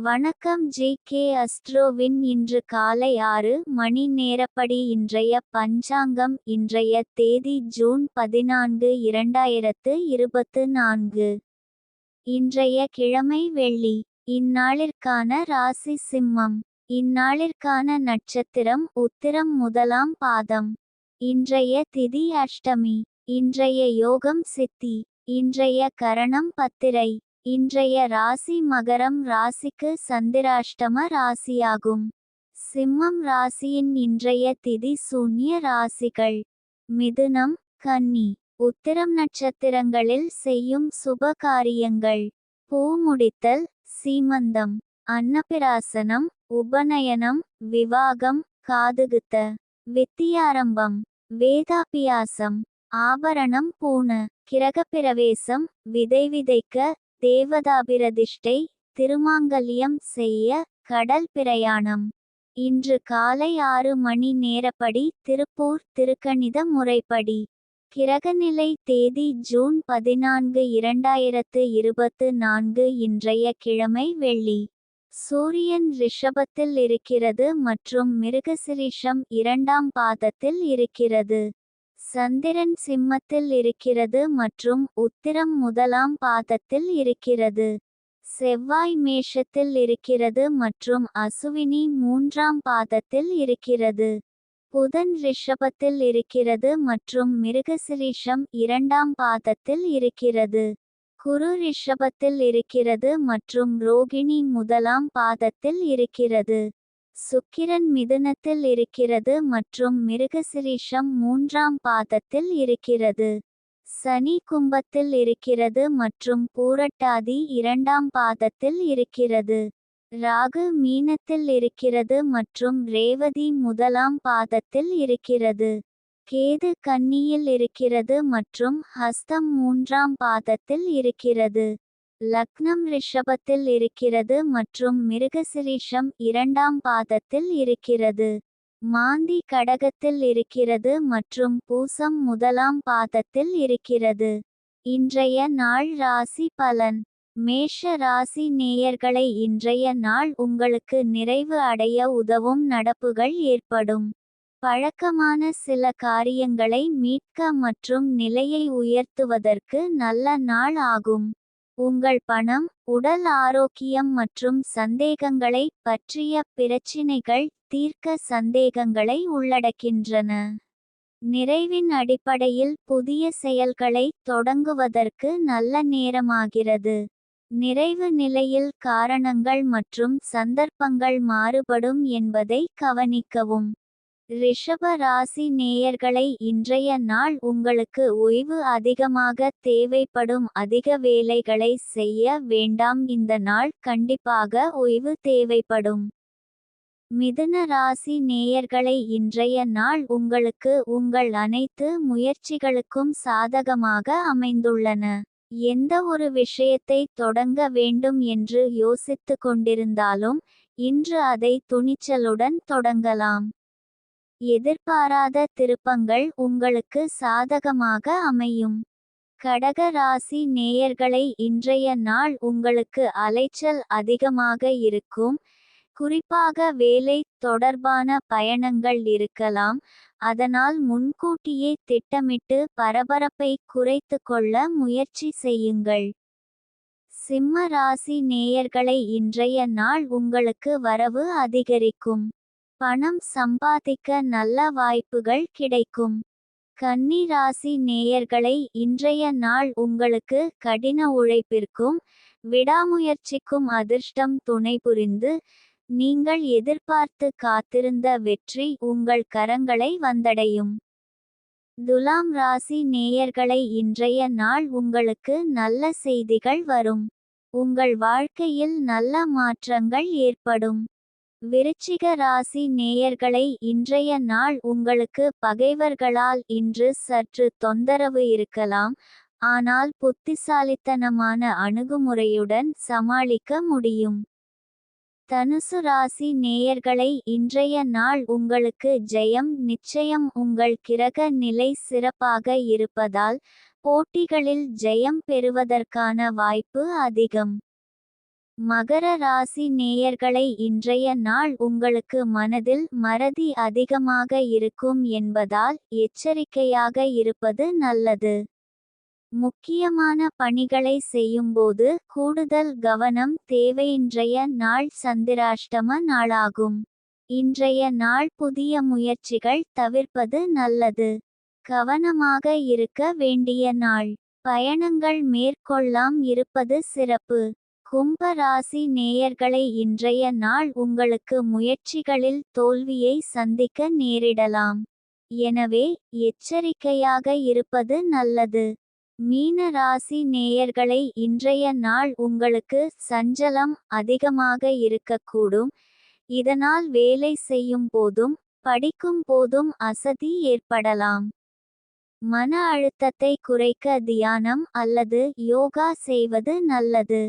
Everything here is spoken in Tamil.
வணக்கம் ஜி.கே. அஸ்ட்ரோவின் இன்று காலை 6 மணி நேரப்படி இன்றைய பஞ்சாங்கம். இன்றைய தேதி ஜூன் 14 2024. இன்றைய கிழமை வெள்ளி. இந்நாளிற்கான ராசி சிம்மம். இந்நாளிற்கான நட்சத்திரம் உத்திரம் முதலாம் பாதம். இன்றைய திதி அஷ்டமி. இன்றைய யோகம் சித்தி. இன்றைய கரணம் பத்திரை. இன்றைய ராசி மகரம் ராசிக்கு சந்திராஷ்டம ராசியாகும். சிம்மம் ராசியின் இன்றைய திதி சூன்ய ராசிகள்: மிதுனம், கன்னி. உத்திரம் நட்சத்திரங்களில் செய்யும் சுப காரியங்கள்: பூ முடித்தல், சீமந்தம், அன்னபிராசனம், உபநயனம், விவாகம், காதுகுத்த, வித்தியாரம்பம், வேதாபியாசம், ஆபரணம் பூண, கிரகப்பிரவேசம், விதை விதைக்க, தேவதாபிரதிஷ்டை, திருமாங்கல்யம் செய்ய, கடல் பிரயாணம். இன்று காலை 6 மணி நேரப்படி திருப்பூர் திருக்கணித முறைப்படி. கிரகநிலை தேதி ஜூன் 14 2024. இன்றைய கிழமை வெள்ளி. சூரியன் ரிஷபத்தில் இருக்கிறது மற்றும் மிருகசிரீஷம் 2ஆம் பாதத்தில் இருக்கிறது. சந்திரன் சிம்மத்தில் இருக்கிறது மற்றும் உத்திரம் முதலாம் பாதத்தில் இருக்கிறது. செவ்வாய் மேஷத்தில் இருக்கிறது மற்றும் அசுவினி 3ஆம் பாதத்தில் இருக்கிறது. புதன் ரிஷபத்தில் இருக்கிறது மற்றும் மிருகசிரீஷம் 2ஆம் பாதத்தில் இருக்கிறது. குரு ரிஷபத்தில் இருக்கிறது மற்றும் ரோகிணி முதலாம் பாதத்தில் இருக்கிறது. சுக்கிரன் மிதுனத்தில் இருக்கிறது மற்றும் மிருகசிரீஷம் 3ஆம் பாதத்தில் இருக்கிறது. சனி கும்பத்தில் இருக்கிறது மற்றும் பூரட்டாதி 2ஆம் பாதத்தில் இருக்கிறது. ராகு மீனத்தில் இருக்கிறது மற்றும் ரேவதி முதலாம் பாதத்தில் இருக்கிறது. கேது கன்னியில் இருக்கிறது மற்றும் ஹஸ்தம் 3ஆம் பாதத்தில் இருக்கிறது. லக்னம் ரிஷபத்தில் இருக்கிறது மற்றும் மிருகசிரீஷம் 2ஆம் பாதத்தில் இருக்கிறது. மாந்தி கடகத்தில் இருக்கிறது மற்றும் பூசம் முதலாம் பாதத்தில் இருக்கிறது. இன்றைய நாள் ராசி பலன். மேஷ ராசி நேயர்களை, இன்றைய நாள் உங்களுக்கு நிறைவு அடைய உதவும் நடப்புகள் ஏற்படும். பழக்கமான சில காரியங்களை மீட்க மற்றும் நிலையை உயர்த்துவதற்கு நல்ல நாள் ஆகும். உங்கள் பணம், உடல் ஆரோக்கியம் மற்றும் சந்தேகங்களை பற்றிய பிரச்சினைகள் தீர்க்க சந்தேகங்களை உள்ளடக்கின்றன. நிறைவின் அடிப்படையில் புதிய செயல்களை தொடங்குவதற்கு நல்ல நேரமாகிறது. நிறைவு நிலையில் காரணங்கள் மற்றும் சந்தர்ப்பங்கள் மாறுபடும் என்பதை கவனிக்கவும். ரிஷப ராசி நேயர்களை, இன்றைய நாள் உங்களுக்கு ஓய்வு அதிகமாக தேவைப்படும். அதிக வேலைகளை செய்ய வேண்டாம். இந்த நாள் கண்டிப்பாக ஓய்வு தேவைப்படும். மிதுன ராசி நேயர்களை, இன்றைய நாள் உங்களுக்கு உங்கள் அனைத்து முயற்சிகளுக்கும் சாதகமாக அமைந்துள்ளன. எந்த ஒரு விஷயத்தை தொடங்க வேண்டும் என்று யோசித்து கொண்டிருந்தாலும் இன்று அதை துணிச்சலுடன் தொடங்கலாம். எதிர்பாராத திருப்பங்கள் உங்களுக்கு சாதகமாக அமையும். கடக ராசி நேயர்களை, இன்றைய நாள் உங்களுக்கு அலைச்சல் அதிகமாக இருக்கும். குறிப்பாக வேலை தொடர்பான பயணங்கள் இருக்கலாம். அதனால் முன்கூட்டியே திட்டமிட்டு பரபரப்பை குறைத்து கொள்ள முயற்சி செய்யுங்கள். சிம்ம ராசி நேயர்களை, இன்றைய நாள் உங்களுக்கு வரவு அதிகரிக்கும். பணம் சம்பாதிக்க நல்ல வாய்ப்புகள் கிடைக்கும். கன்னி ராசி நேயர்களை, இன்றைய நாள் உங்களுக்கு கடின உழைப்பிற்கும் விடாமுயற்சிக்கும் அதிர்ஷ்டம் துணை புரிந்து நீங்கள் எதிர்பார்த்து காத்திருந்த வெற்றி உங்கள் கரங்களை வந்தடையும். துலாம் ராசி நேயர்களை, இன்றைய நாள் உங்களுக்கு நல்ல செய்திகள் வரும். உங்கள் வாழ்க்கையில் நல்ல மாற்றங்கள் ஏற்படும். விருச்சிக ராசி நேயர்களை, இன்றைய நாள் உங்களுக்கு பகைவர்களால் இன்று சற்று தொந்தரவு இருக்கலாம். ஆனால் புத்திசாலித்தனமான அணுகுமுறையுடன் சமாளிக்க முடியும். தனுசு ராசி நேயர்களை, இன்றைய நாள் உங்களுக்கு ஜெயம் நிச்சயம். உங்கள் கிரக நிலை சிறப்பாக இருப்பதால் போட்டிகளில் ஜெயம் பெறுவதற்கான வாய்ப்பு அதிகம். மகர ராசி நேயர்களை இன்றைய நாள் உங்களுக்கு மனதில் மறதி அதிகமாக இருக்கும் என்பதால் எச்சரிக்கையாக இருப்பது நல்லது. முக்கியமான பணிகளை செய்யும்போது கூடுதல் கவனம் தேவை. இன்றைய நாள் சந்திராஷ்டம நாளாகும். இன்றைய நாள் புதிய முயற்சிகள் தவிர்ப்பது நல்லது. கவனமாக இருக்க வேண்டிய நாள். பயணங்கள் மேற்கொள்ளாம் இருப்பது சிறப்பு. கும்ப ராசி நேயர்களை இன்றைய நாள் உங்களுக்கு முயற்சிகளில் தோல்வியை சந்திக்க நேரிடலாம். எனவே எச்சரிக்கையாக இருப்பது நல்லது. மீன ராசி நேயர்களை இன்றைய நாள் உங்களுக்கு சஞ்சலம் அதிகமாக இருக்கக்கூடும். இதனால் வேலை செய்யும் போதும் படிக்கும் போதும் அசதி ஏற்படலாம். மன அழுத்தத்தை குறைக்க தியானம் அல்லது யோகா செய்வது நல்லது.